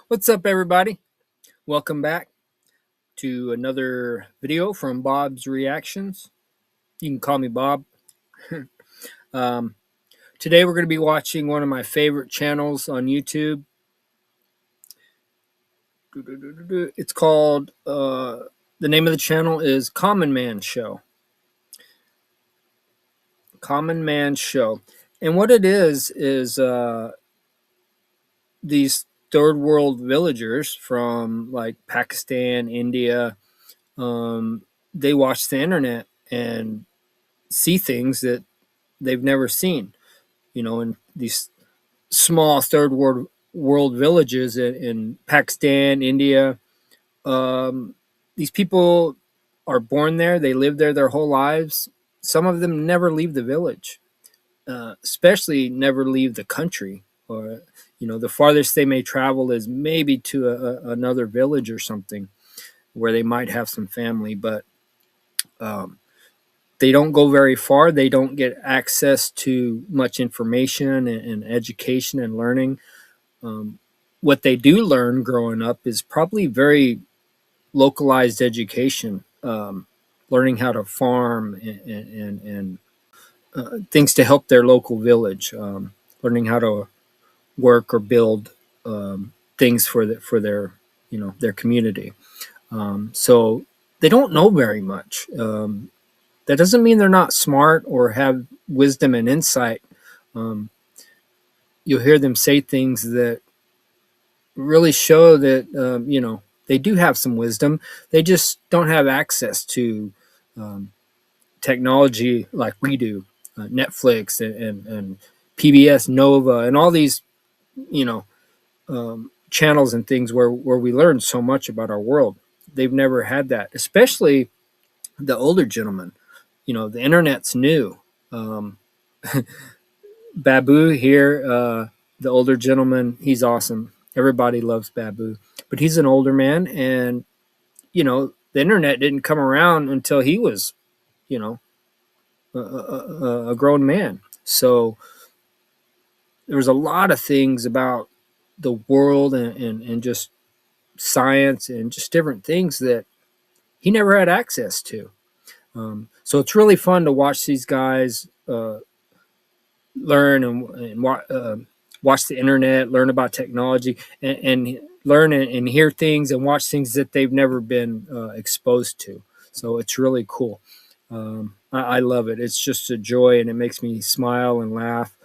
What's up, everybody? Welcome back to another video from Bob's Reactions. You can call me Bob. um, Today, we're going to be watching one of my favorite channels on YouTube. It's called, the name of the channel is Common Man Show. Common Man Show. And what it is these third world villagers from like Pakistan, India, they watch the internet and see things that they've never seen, in these small third world villages in Pakistan, India. These people are born there, they live there their whole lives. Some of them never leave the village, especially never leave the country. Or, the farthest they may travel is maybe to another village or something where they might have some family, but they don't go very far. They don't get access to much information and education and learning. What they do learn growing up is probably very localized education, learning how to farm and things to help their local village, learning how to work or build things for their community. So they don't know very much. That doesn't mean they're not smart or have wisdom and insight. You'll hear them say things that really show that they do have some wisdom. They just don't have access to technology like we do, Netflix and PBS Nova and all these channels and things where we learn so much about our world. They've never had that, especially the older gentlemen. The internet's new. Babu here, the older gentleman, he's awesome. Everybody loves Babu, but he's an older man, and the internet didn't come around until he was, a grown man. So there was a lot of things about the world and just science and just different things that he never had access to. So it's really fun to watch these guys learn and watch the internet, learn about technology, and learn and hear things and watch things that they've never been exposed to. So it's really cool. I love it. It's just a joy, and it makes me smile and laugh.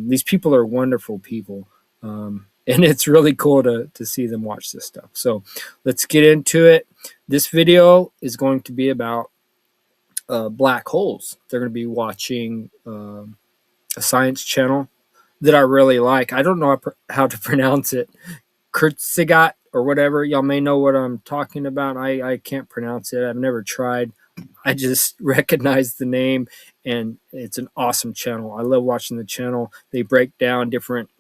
These people are wonderful people, and it's really cool to see them watch this stuff. So let's get into it. This video is going to be about black holes. They're going to be watching a science channel that I really like. I don't know how to pronounce it. Kurtzigat or whatever. Y'all may know what I'm talking about. I can't pronounce it. I've never tried. I just recognize the name, and it's an awesome channel. I love watching the channel. They break down different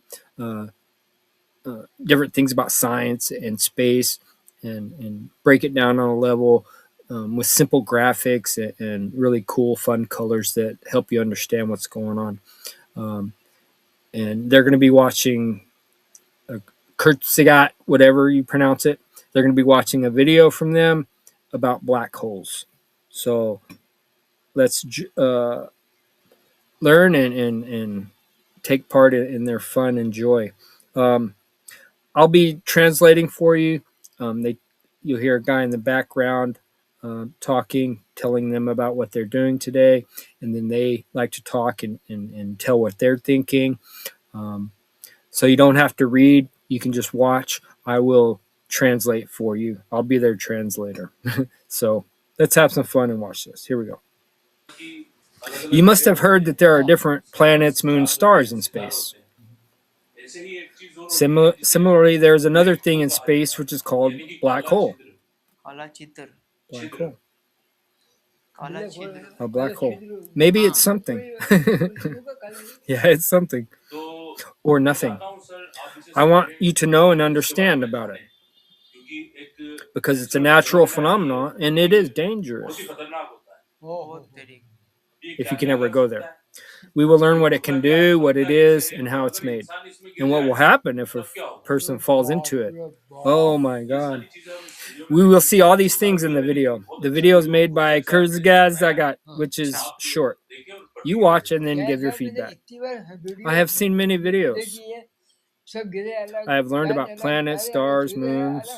things about science and space, and break it down on a level with simple graphics and really cool, fun colors that help you understand what's going on. And they're going to be watching Kurtzigat, whatever you pronounce it. They're going to be watching a video from them about black holes. So let's learn and take part in their fun and joy. I'll be translating for you. You'll hear a guy in the background talking, telling them about what they're doing today, and then they like to talk and tell what they're thinking. So you don't have to read. You can just watch. I will translate for you. I'll be their translator. So let's have some fun and watch this. Here we go. You must have heard that there are different planets, moons, stars in space. Similarly, there's another thing in space which is called black hole. Black hole. A black hole. Maybe it's something. Yeah, it's something. Or nothing. I want you to know and understand about it, because it's a natural phenomenon and it is dangerous if you can ever go there. We will learn what it can do, what it is, and how it's made, and what will happen if person falls into it. Oh my god. We will see all these things in the video. The video is made by Kurzgaz, which is short. You watch and then give your feedback. I have seen many videos. I have learned about planets, stars, moons.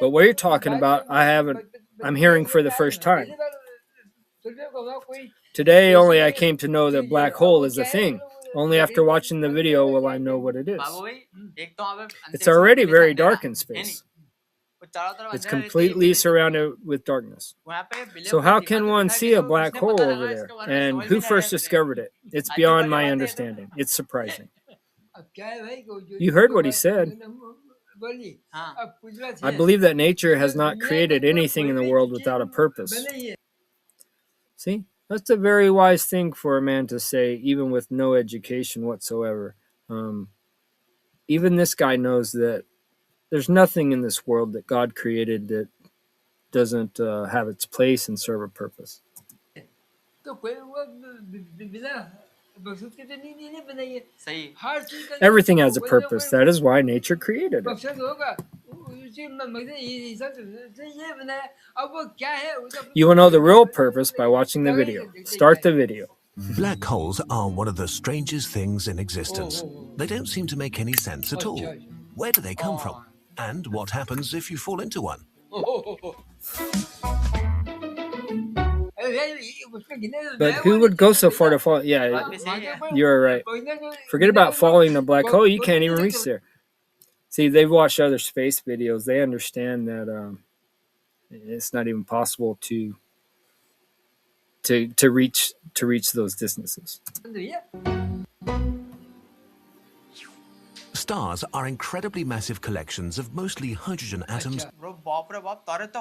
But what you're talking about, I'm hearing for the first time. Today only I came to know that black hole is a thing. Only after watching the video will I know what it is. It's already very dark in space. It's completely surrounded with darkness. So how can one see a black hole over there? And who first discovered it? It's beyond my understanding. It's surprising. You heard what he said. I believe that nature has not created anything in the world without a purpose. See, that's a very wise thing for a man to say, even with no education whatsoever. Even this guy knows that there's nothing in this world that God created that doesn't have its place and serve a purpose. Everything has a purpose. That is why nature created it. You will know the real purpose by watching the video. Start the video. Black holes are one of the strangest things in existence. They don't seem to make any sense at all. Where do they come from? And what happens if you fall into one? But who would go so far to fall? Yeah, you're right. Forget about falling in a black hole. You can't even reach there. See, they've watched other space videos. They understand that it's not even possible to reach those distances. Stars are incredibly massive collections of mostly hydrogen atoms.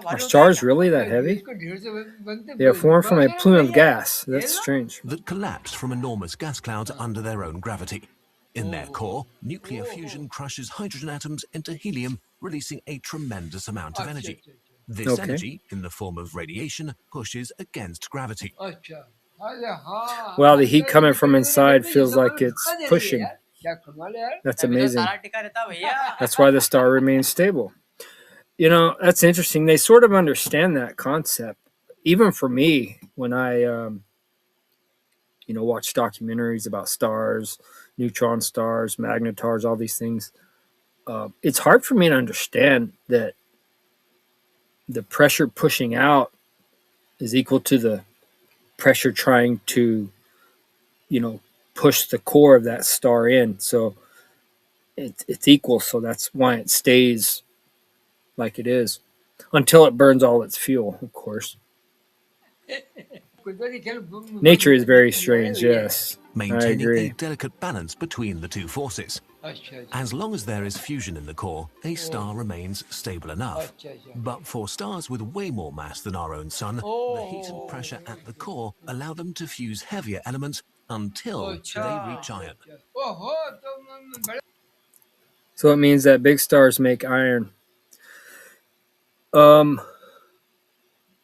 Are stars really that heavy? They are formed from a plume of gas. That's strange. That collapse from enormous gas clouds under their own gravity. In their core, nuclear fusion crushes hydrogen atoms into helium, releasing a tremendous amount of energy. This energy, in the form of radiation, pushes against gravity. Well, the heat coming from inside feels like it's pushing. That's amazing. That's why the star remains stable. You know, that's interesting. They sort of understand that concept. Even for me, when I, watch documentaries about stars, neutron stars, magnetars, all these things, it's hard for me to understand that the pressure pushing out is equal to the pressure trying to, push the core of that star in. So it's equal. So that's why it stays like it is until it burns all its fuel, of course. Nature is very strange, yes. Maintaining a delicate balance between the two forces. As long as there is fusion in the core, a star remains stable enough. But for stars with way more mass than our own sun, the heat and pressure at the core allow them to fuse heavier elements until they reach iron. So it means that big stars make iron.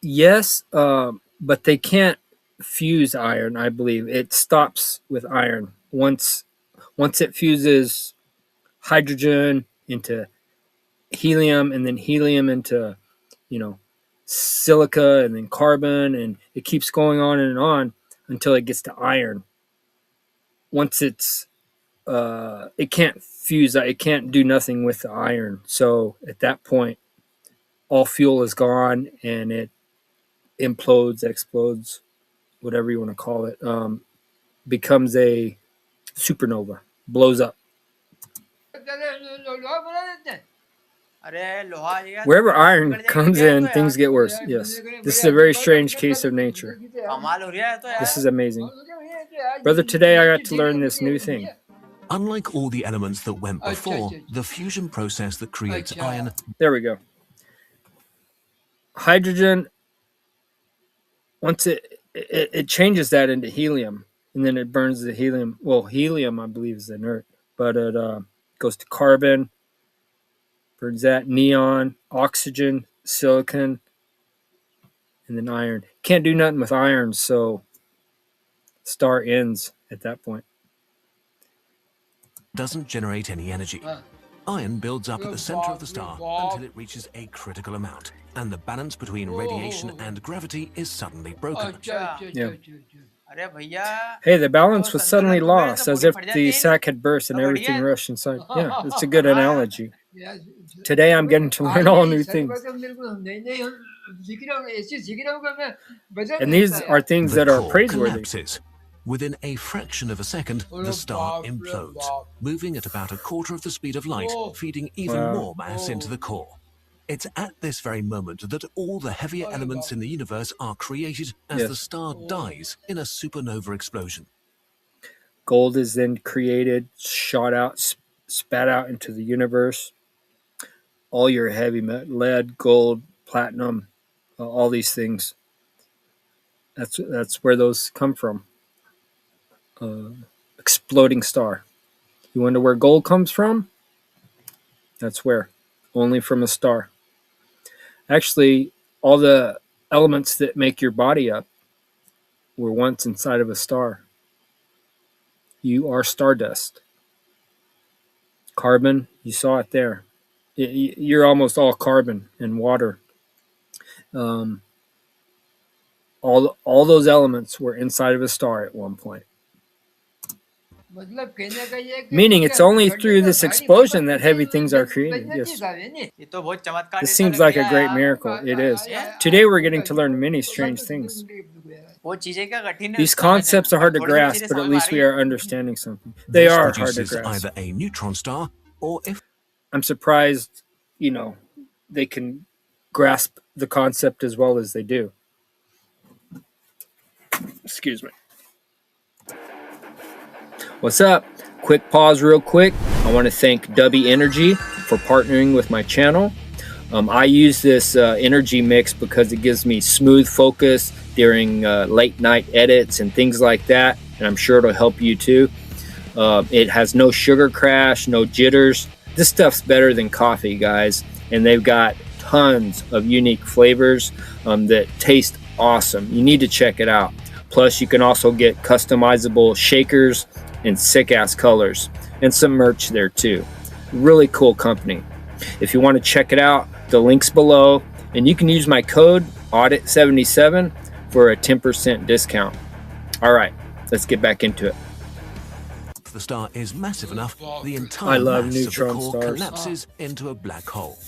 Yes, but they can't fuse iron, I believe. It stops with iron. Once it fuses hydrogen into helium and then helium into, silica and then carbon, and it keeps going on until it gets to iron. Once it can't fuse, it can't do nothing with the iron. So at that point, all fuel is gone and it implodes, explodes, whatever you want to call it, becomes a supernova, blows up. Wherever iron comes in, things get worse. Yes, this is a very strange case of nature. This is amazing. Brother, today I got to learn this new thing. Unlike all the elements that went before, the fusion process that creates iron... There we go. Hydrogen, once it changes that into helium, and then it burns the helium. Well, helium, I believe, is inert, but it goes to carbon, burns that, neon, oxygen, silicon, and then iron. Can't do nothing with iron, so star ends at that point. doesn't generate any energy. Iron builds up at the center of the star until it reaches a critical amount, and the balance between radiation and gravity is suddenly broken. Yeah. Hey, the balance was suddenly lost, as if the sack had burst and everything rushed inside. Yeah, it's a good analogy. Today I'm getting to learn all new things. And these are things that are praiseworthy. Collapses. Within a fraction of a second, the star implodes, moving at about a quarter of the speed of light, feeding even more mass into the core. It's at this very moment that all the heavier elements in the universe are created as the star dies in a supernova explosion. Gold is then created, shot out, spat out into the universe. All your heavy metal, lead, gold, platinum, all these things. That's where those come from. Exploding star. You wonder where gold comes from? That's where. Only from a star. Actually, all the elements that make your body up were once inside of a star. You are stardust. Carbon, you saw it there. You're almost all carbon and water. All those elements were inside of a star at one point. Meaning it's only through this explosion that heavy things are created. Yes. This seems like a great miracle. It is. Today we're getting to learn many strange things. These concepts are hard to grasp, but at least we are understanding something. They are hard to grasp. Either a neutron star or if I'm surprised, they can grasp the concept as well as they do. Excuse me. What's up? Quick pause real quick. I want to thank DUBBY Energy for partnering with my channel. I use this energy mix because it gives me smooth focus during late night edits and things like that, and I'm sure it'll help you too. It has no sugar crash, no jitters. This stuff's better than coffee, guys, and they've got tons of unique flavors that taste awesome. You need to check it out. Plus, you can also get customizable shakers in sick-ass colors and some merch there too. Really cool company. If you want to check it out, the link's below, and you can use my code AUDIT77 for a 10% discount. All right, let's get back into it. If the star is massive enough, the entire mass of the core collapses into a black hole.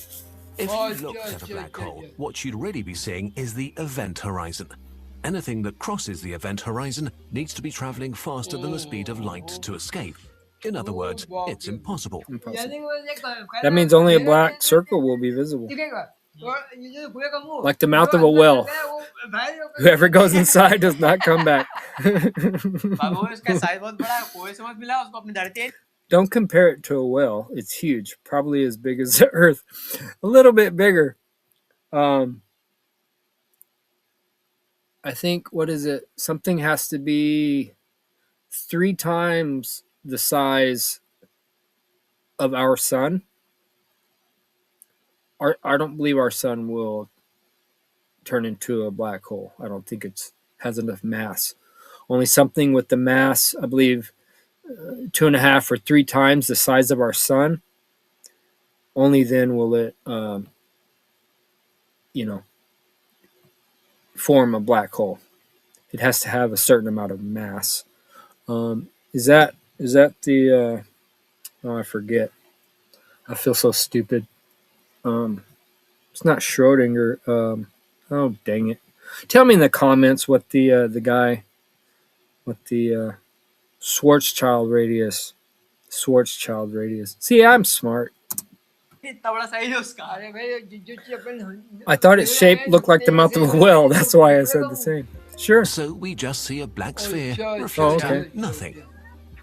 If you looked at a black hole, what you'd really be seeing is the event horizon. Anything that crosses the event horizon needs to be traveling faster than the speed of light to escape. In other words, it's impossible. That means only a black circle will be visible. Like the mouth of a well. Whoever goes inside does not come back. Don't compare it to a well. It's huge. Probably as big as the Earth. A little bit bigger. I think, what is it? Something has to be 3 times the size of our sun. I don't believe our sun will turn into a black hole. I don't think it has enough mass. Only something with the mass, I believe, 2.5 or 3 times the size of our sun. Only then will it, form a black hole. It has to have a certain amount of mass. Is that the? Oh, I forget. I feel so stupid. It's not Schrodinger. Oh, dang it! Tell me in the comments what the guy, what the Schwarzschild radius. Schwarzschild radius. See, I'm smart. I thought its shape looked like the mouth of a well. That's why I said the same. Sure. So we just see a black sphere reflecting nothing.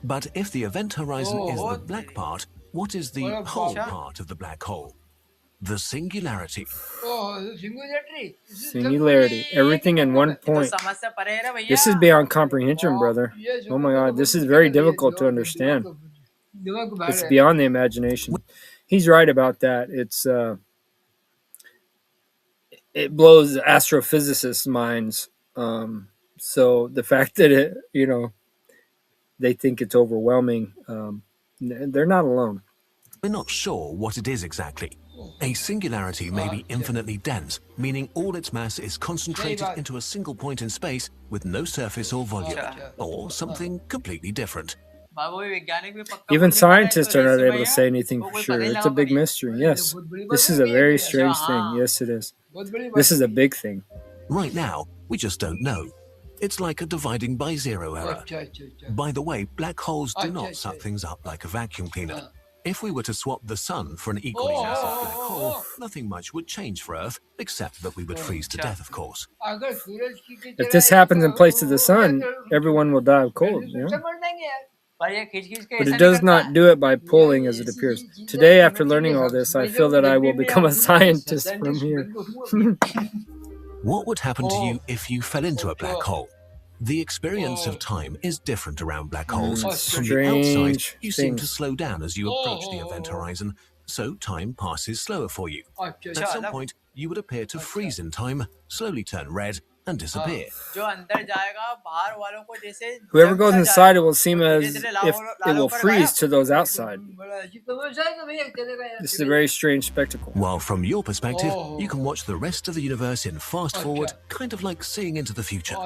But if the event horizon is the black part, what is the whole part of the black hole? The singularity. Singularity. Everything in one point. This is beyond comprehension, brother. Oh my God. This is very difficult to understand. It's beyond the imagination. He's right about that. It blows astrophysicists' minds. So the fact that they think it's overwhelming, They're not alone. We're not sure what it is exactly. A singularity may be infinitely dense, meaning all its mass is concentrated into a single point in space with no surface or volume, or something completely different. Even scientists are not able to say anything for sure. It's a big mystery. Yes, this is a very strange thing. Yes, it is. This is a big thing. Right now, we just don't know. It's like a dividing by zero error. By the way, black holes do not suck things up like a vacuum cleaner. If we were to swap the sun for an equally massive black hole, nothing much would change for Earth, except that we would freeze to death, of course. If this happens in place of the sun, everyone will die of cold, you know? But it does not do it by pulling as it appears. Today, after learning all this, I feel that I will become a scientist from here. What would happen to you if you fell into a black hole? The experience of time is different around black holes. From the outside, you seem to slow down as you approach the event horizon, so time passes slower for you. At some point, you would appear to freeze in time, slowly turn red, and disappear. Whoever goes inside, it will seem as if it will freeze to those outside. This is a very strange spectacle. While from your perspective, you can watch the rest of the universe in fast forward, kind of like seeing into the future.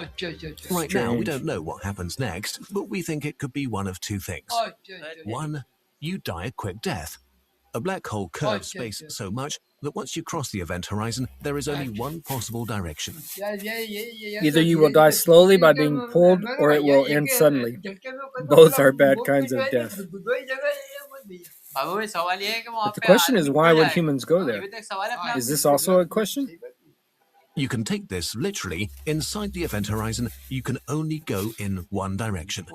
Right now, we don't know what happens next, but we think it could be one of two things. One, you die a quick death. A black hole curves space so much that once you cross the event horizon, there is only one possible direction. Either you will die slowly by being pulled, or it will end suddenly. Both are bad kinds of death. But the question is, why would humans go there? Is this also a question? You can take this literally. Inside the event horizon, you can only go in one direction.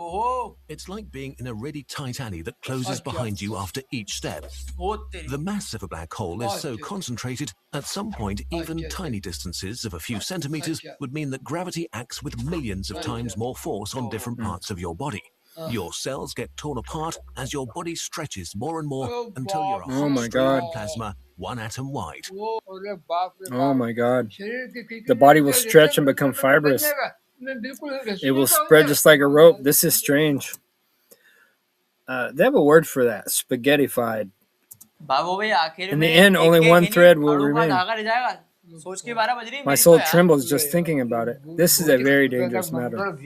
It's like being in a really tight alley that closes behind you after each step. The mass of a black hole is so concentrated, at some point, even tiny distances of a few centimeters would mean that gravity acts with millions of times more force on different parts of your body. Your cells get torn apart as your body stretches more and more until you're a hot stream of plasma, one atom wide. Oh my God. The body will stretch and become fibrous. It will spread just like a rope. This is strange. They have a word for that, spaghettified. In the end, only one thread will remain. My soul trembles just thinking about it. This is a very dangerous matter.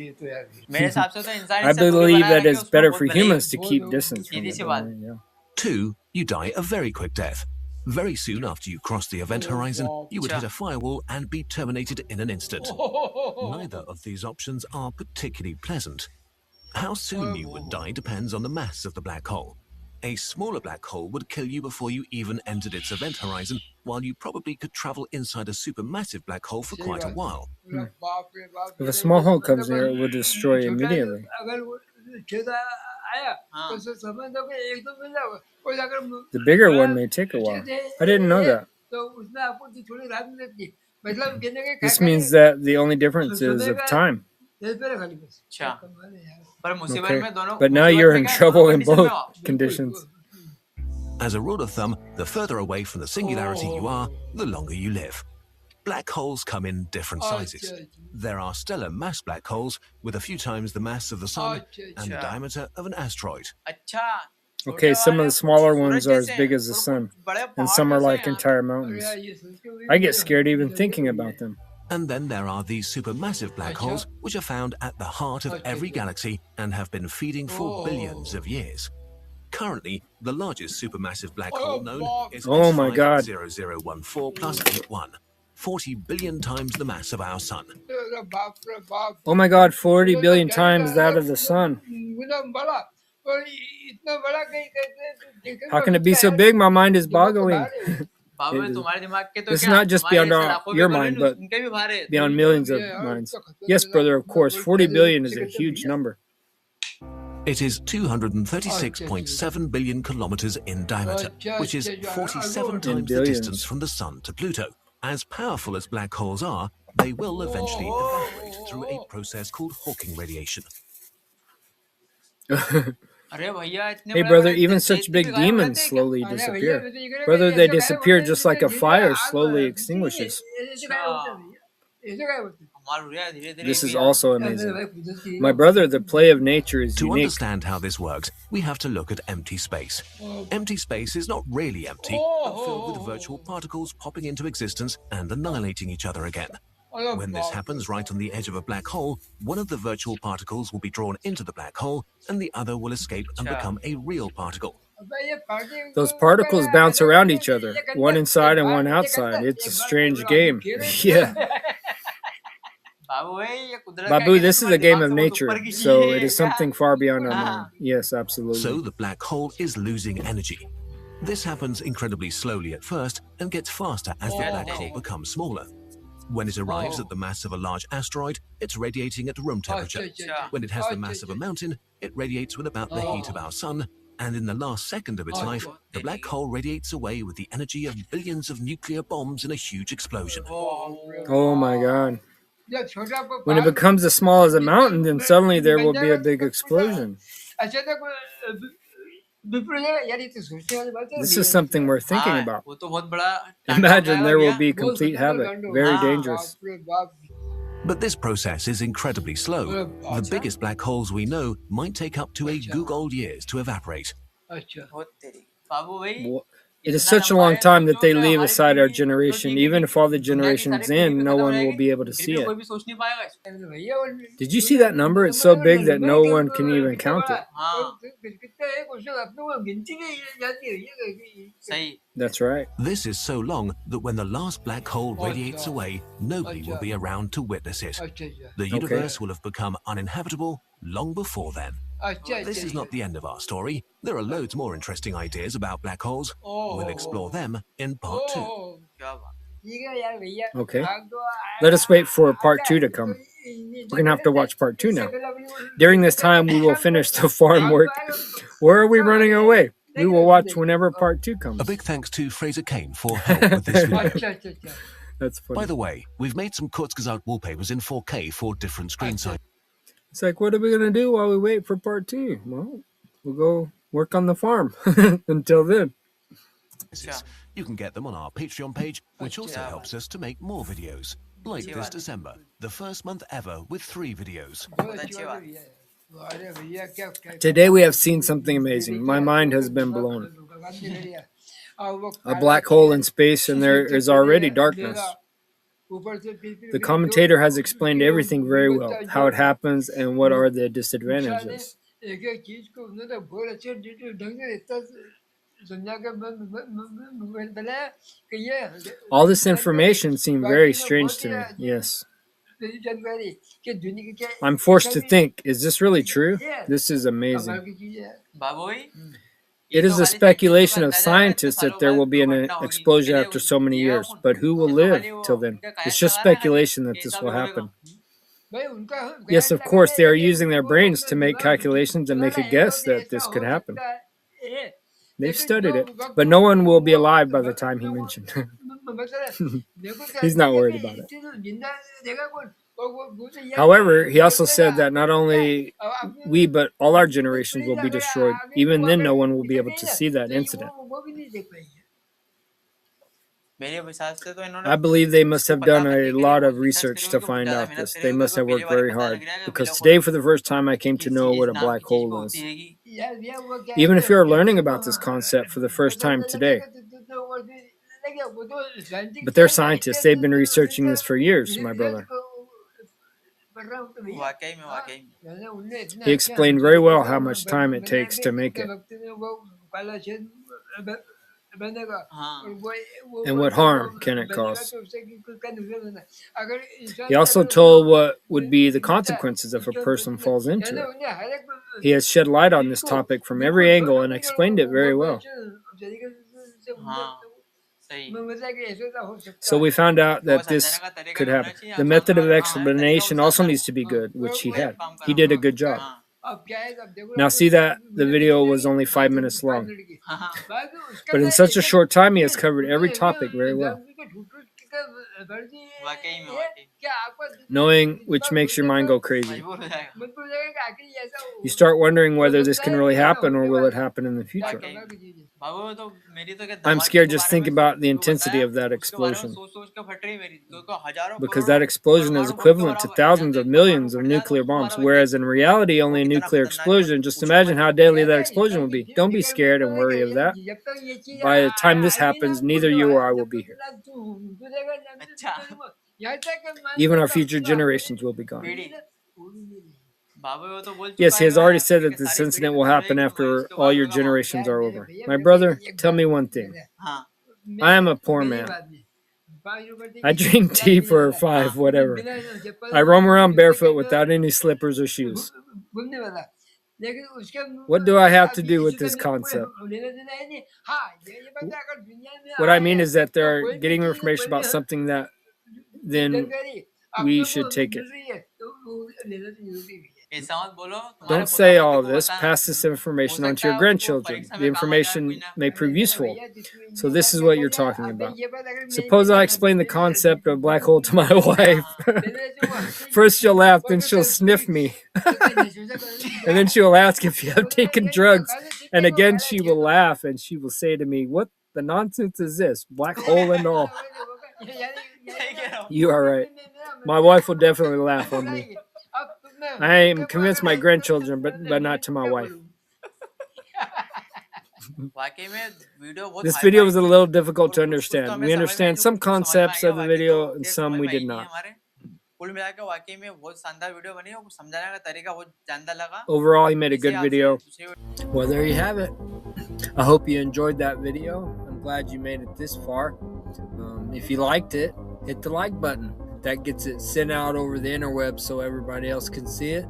I believe that it's better for humans to keep distance from it. Yeah. 2, you die a very quick death. Very soon after you cross the event horizon, you would hit a firewall and be terminated in an instant. Neither of these options are particularly pleasant. How soon you would die depends on the mass of the black hole. A smaller black hole would kill you before you even entered its event horizon, while you probably could travel inside a supermassive black hole for quite a while. If a small hole comes near, it will destroy immediately. The bigger one may take a while. I didn't know that. This means that the only difference is of time. Okay. But now you're in trouble in both conditions. As a rule of thumb, the further away from the singularity you are, the longer you live. Black holes come in different sizes. There are stellar mass black holes with a few times the mass of the sun and the diameter of an asteroid. Okay, some of the smaller ones are as big as the sun, and some are like entire mountains. I get scared even thinking about them. And then there are these supermassive black holes, which are found at the heart of every galaxy and have been feeding for billions of years. Currently, the largest supermassive black hole known is S50014 plus 81, 40 billion times the mass of our sun. Oh my God, 40 billion times that of the sun. How can it be so big? My mind is boggling. It's not just beyond your mind, but beyond millions of minds. Yes, brother, of course. 40 billion is a huge number. It is 236.7 billion kilometers in diameter, which is 47 times the distance from the sun to Pluto. As powerful as black holes are, they will eventually evaporate through a process called Hawking radiation. Hey, brother, even such big demons slowly disappear. Brother, they disappear just like a fire slowly extinguishes. This is also amazing. My brother, the play of nature is To unique. understand how this works, we have to look at empty space. Empty space is not really empty, but filled with virtual particles popping into existence and annihilating each other again. When this happens right on the edge of a black hole, one of the virtual particles will be drawn into the black hole and the other will escape and become a real particle. Those particles bounce around each other, one inside and one outside. It's a strange game. Yeah. Babu, this is a game of nature, so it is something far beyond our mind. Yes, absolutely. So the black hole is losing energy. This happens incredibly slowly at first and gets faster as the black hole becomes smaller. When it arrives at the mass of a large asteroid, it's radiating at room temperature. When it has the mass of a mountain, it radiates with about the heat of our sun. And in the last second of its life, the black hole radiates away with the energy of billions of nuclear bombs in a huge explosion. Oh my God. When it becomes as small as a mountain, then suddenly there will be a big explosion. This is something we're thinking about. Imagine there will be complete havoc. Very dangerous. But this process is incredibly slow. The biggest black holes we know might take up to a googol years to evaporate. It is such a long time that they leave aside our generation. Even if all the generations in, no one will be able to see it. Did you see that number? It's so big that no one can even count it. That's right. This is so long that when the last black hole radiates away, nobody will be around to witness it. The universe will have become uninhabitable long before then. This is not the end of our story. There are loads more interesting ideas about black holes. We'll explore them in part 2. Okay. Let us wait for part 2 to come. We're going to have to watch part 2 now. During this time, we will finish the farm work. Where are we running away? We will watch whenever part 2 comes. A big thanks to Fraser Kane for help with this video. That's funny. By the way, we've made some Kurzgesagt wallpapers in 4K for different screen sizes. It's like, what are we going to do while we wait for part 2? Well, we'll go work on the farm until then. You can get them on our Patreon page, which also helps us to make more videos. Like this December, the first month ever with 3 videos. Today we have seen something amazing. My mind has been blown. A black hole in space, and there is already darkness. The commentator has explained everything very well, how it happens and what are the disadvantages. All this information seemed very strange to me, yes. I'm forced to think, is this really true? This is amazing. It is a speculation of scientists that there will be an explosion after so many years, but who will live till then? It's just speculation that this will happen. Yes, of course, they are using their brains to make calculations and make a guess that this could happen. They've studied it, but no one will be alive by the time he mentioned. He's not worried about it. However, he also said that not only we, but all our generations will be destroyed. Even then, no one will be able to see that incident. I believe they must have done a lot of research to find out this. They must have worked very hard, because today, for the first time, I came to know what a black hole is. Even if you're learning about this concept for the first time today. But they're scientists. They've been researching this for years, my brother. He explained very well how much time it takes to make it. And what harm can it cause? He also told what would be the consequences if a person falls into it. He has shed light on this topic from every angle and explained it very well. So we found out that this could happen. The method of explanation also needs to be good, which he had. He did a good job. Now see that the video was only 5 minutes long. But in such a short time, he has covered every topic very well. knowing which makes your mind go crazy. You start wondering whether this can really happen or will it happen in the future. I'm scared just thinking about the intensity of that explosion, because that explosion is equivalent to thousands of millions of nuclear bombs, whereas in reality only a nuclear explosion. Just imagine how deadly that explosion will be. Don't be scared and worry of that. By the time this happens, neither you or I will be here. Even our future generations will be gone. Yes, he has already said that this incident will happen after all your generations are over. My brother, tell me one thing. I am a poor man. I drink tea for $5, whatever. I roam around barefoot without any slippers or shoes. What do I have to do with this concept? What I mean is that they're getting information about something that then we should take it. Don't say all of this. Pass this information on to your grandchildren. The information may prove useful. So this is what you're talking about. Suppose I explain the concept of a black hole to my wife. First she'll laugh, then she'll sniff me. And then she'll ask if you have taken drugs. And again she will laugh and she will say to me, "What the nonsense is this? Black hole and all." You are right. My wife will definitely laugh on me. I am convinced my grandchildren, but not to my wife. This video was a little difficult to understand. We understand some concepts of the video and some we did not. Overall, he made a good video. Well, there you have it. I hope you enjoyed that video. I'm glad you made it this far. If you liked it, hit the like button. That gets it sent out over the interweb so everybody else can see it.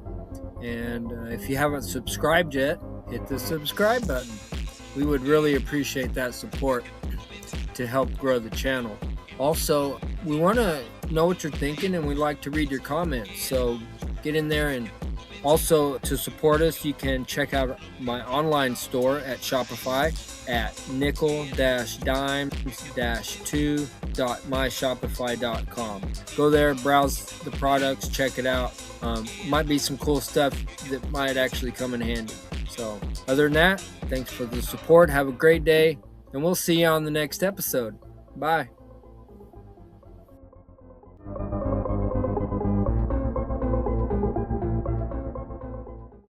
And if you haven't subscribed yet, hit the subscribe button. We would really appreciate that support to help grow the channel. Also, we want to know what you're thinking and we'd like to read your comments. So get in there, and also to support us, you can check out my online store at Shopify at nickel-dimes-2.myshopify.com. Go there, browse the products, check it out. Might be some cool stuff that might actually come in handy. So other than that, thanks for the support. Have a great day, and we'll see you on the next episode. Bye.